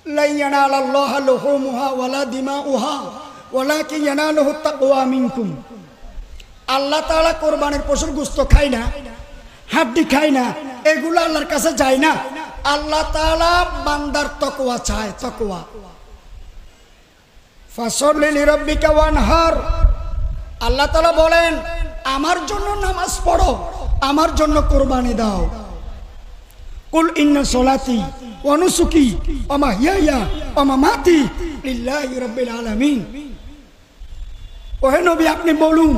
লা ইয়ানালাল্লাহু লুহুমুহা ওয়ালা দিমাউহা ওয়ালাকিন ইয়ানালুহু তাকওয়া মিনকুম। আল্লাহ তাআলা কুরবানির পশুর গোশত খায় না, হাড্ডি খায় না, এগুলো আল্লাহর কাছে যায় না। আল্লাহ তাআলা বান্দার তাকওয়া চায়, তাকওয়া। ফাসল্লি লিরাব্বিকা ওয়ানহার। আল্লাহ তাআলা বলেন আমার জন্য নামাজ পড়ো, আমার জন্য কুরবানি দাও। কুল ইন্না সলাতি ওয়া নুসুকি ওয়া মাহইয়া ওয়া মামাতি লিল্লাহি রাব্বিল আলামিন। ওহে নবী আপনি বলুন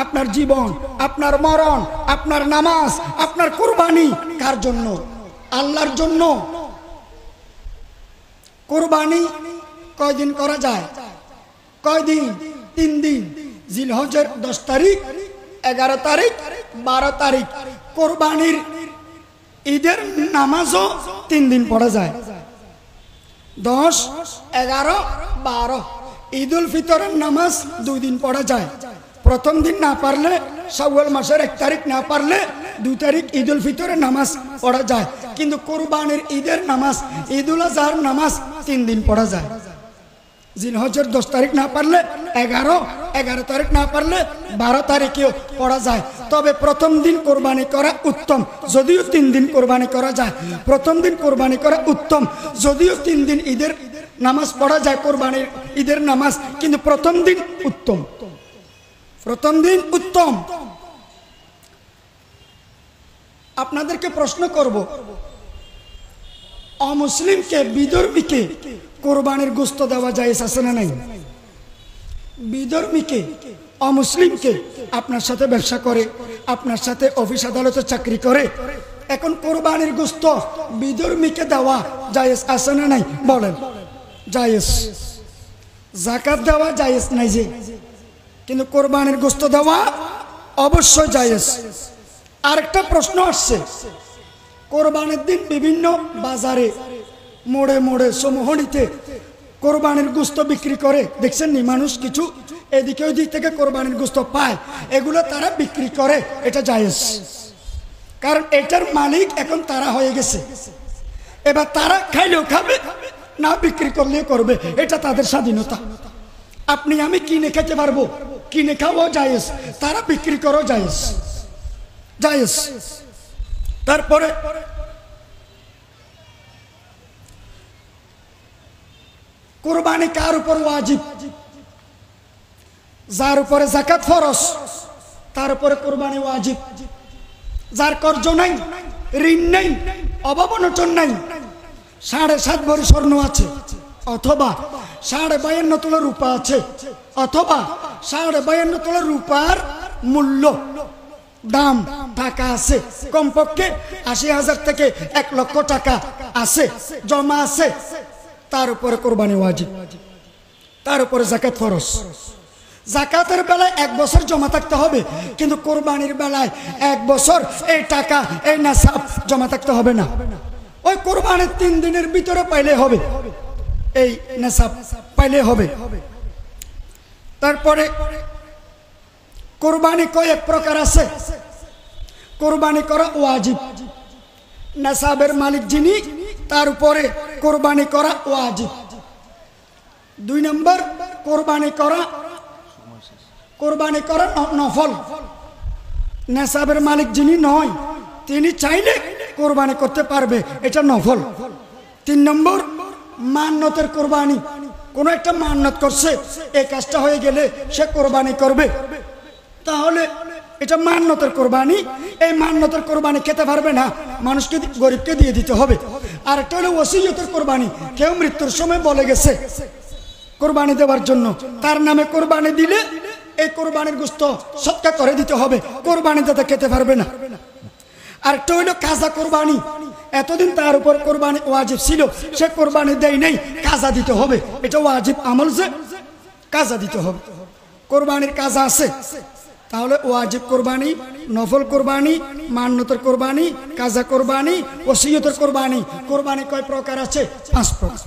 আপনার জীবন, আপনার মরণ, আপনার নামাজ, আপনার কুরবানি কার জন্য? আল্লাহর জন্য। কুরবানি কয়দিন করা যায়? কয়দিন? 3 দিন। জিলহজের 10 তারিখ, 11 তারিখ, 12 তারিখ। কুরবানির ঈদের নামাজও 3 দিন পড়া যায়, 10, 11, 12। ঈদুল ফিতরের নামাজ 2 দিন পড়া যায়। প্রথম দিন না পারলে শাওয়াল মাসের 1 তারিখ না পারলে 2 তারিখ ঈদুল ফিতরের নামাজ পড়া যায়। কিন্তু কুরবানির ঈদের নামাজ, ঈদুল আজহার নামাজ 3 দিন পড়া যায়। জিলহজের 10 তারিখ না পারলে 11 তারিখ না পারলে 12 তারিখেও পড়া যায়। তবে প্রথম দিন কোরবানি করা উত্তম, যদিও 3 দিন কোরবানি করা যায়। প্রথম দিন কোরবানি করা উত্তম, যদিও 3 দিন ঈদের নামাজ পড়া যায়, কোরবানির ঈদের নামাজ, কিন্তু প্রথম দিন উত্তম, প্রথম দিন উত্তম। আপনাদেরকে প্রশ্ন করব, অমুসলিমকে, বিধর্মীকে কোরবানির গোশত দেওয়া জায়েজ আছে না নাই? বিধর্মীকে, অমুসলিমকে, আপনার সাথে ব্যবসা করে, আপনার সাথে অফিস আদালতে চাকরি করে, এখন কোরবানির গোশত বিধর্মীকে দেওয়া জায়েজ আছে না নাই? বলেন। জায়েজ। যাকাত দেওয়া জায়েজ নাই যে, কিন্তু কোরবানির গোশত দেওয়া অবশ্যই জায়েজ। আরেকটা প্রশ্ন আসছে, কোরবানির দিন বিভিন্ন বাজারে, মোড়ে মোড়ে, সমুহনীতে কোরবানির গোশত বিক্রি করে, দেখছেন নি? মানুষ কিছু এদিকে ওই দিক থেকে কোরবানির গোশত পায়, এগুলো তারা বিক্রি করে, এটা জায়েজ। কারণ এটার মালিক এখন তারা হয়ে গেছে। এবার তারা খাইলেও খাবে, না বিক্রি করলেও করবে, এটা তাদের স্বাধীনতা। আপনি আমি কিনে খেতে পারবো, কিনে খাওয়াও জায়েজ, তারা বিক্রি করাও জায়েজ, জায়েজ। তারপরে কুরবানি কার উপর ওয়াজিব? যার উপরে যাকাত ফরজ তার উপরে কুরবানি ওয়াজিব। যার কর্জ নাই, ঋণ নাই, অভাব অনটন নাই, 7.5 ভরি স্বর্ণ আছে, অথবা 52.5 তোলা রূপা আছে, অথবা 52.5 তোলা রূপার মূল্য, দাম, টাকা আছে, কমপক্ষে 80,000 থেকে 1 লক্ষ টাকা আছে, জমা আছে, তার উপরে কোরবানি ওয়াজিব, তার উপরে যাকাত ফরজ। যাকাতের বেলায় 1 বছর জমা থাকতে হবে, কিন্তু কোরবানির বেলায় 1 বছর এই টাকা, এই নিসাব জমা থাকতে হবে না। ওই কোরবানির 3 দিনের ভিতরে পাইলে হবে, এই নিসাব পাইলে হবে। তারপরে কোরবানি কয়েক প্রকার আছে। কোরবানি করা ওয়াজিব, নিসাবের মালিক যিনি তার উপরে কোরবানি করা ওয়াজিব। 2 নম্বর, কোরবানি করা নফল, নিসাবের মালিক যিনি নয় তিনি চাইলে কোরবানি করতে পারবে, এটা নফল। 3 নম্বর, মান্নতের কোরবানি, কোন একটা মান্নত করছে, এই কাজটা হয়ে গেলে সে কোরবানি করবে, তাহলে এটা মান্নতের কোরবানি। এই মান্নতের কোরবানি খেতে পারবে না, মানুষকে, গরিবকে দিয়ে দিতে হবে। আর একটা হলো ওসিয়তের কোরবানি, কেউ মৃত্যুর সময় বলে গেছে কোরবানি দেওয়ার জন্য, তার নামে কোরবানি দিলে এই কোরবানির গোশত সদকা করে দিতে হবে, কোরবানি দাতা খেতে পারবে না। আর একটা হলো কাজা কোরবানি, এতদিন তার উপর কোরবানি ওয়াজিব ছিল, সে কোরবানি দেয় নাই, কাজা দিতে হবে, এটা ওয়াজিব আমল, যে কাজা দিতে হবে। কোরবানির কাজা আছে, তাহলে ওয়াজিব কোরবানি, নফল কোরবানি, মান্নতের কোরবানি, কাজা কোরবানি, ওসিয়তের কোরবানি। কোরবানি কয় প্রকার আছে? 5 প্রকার।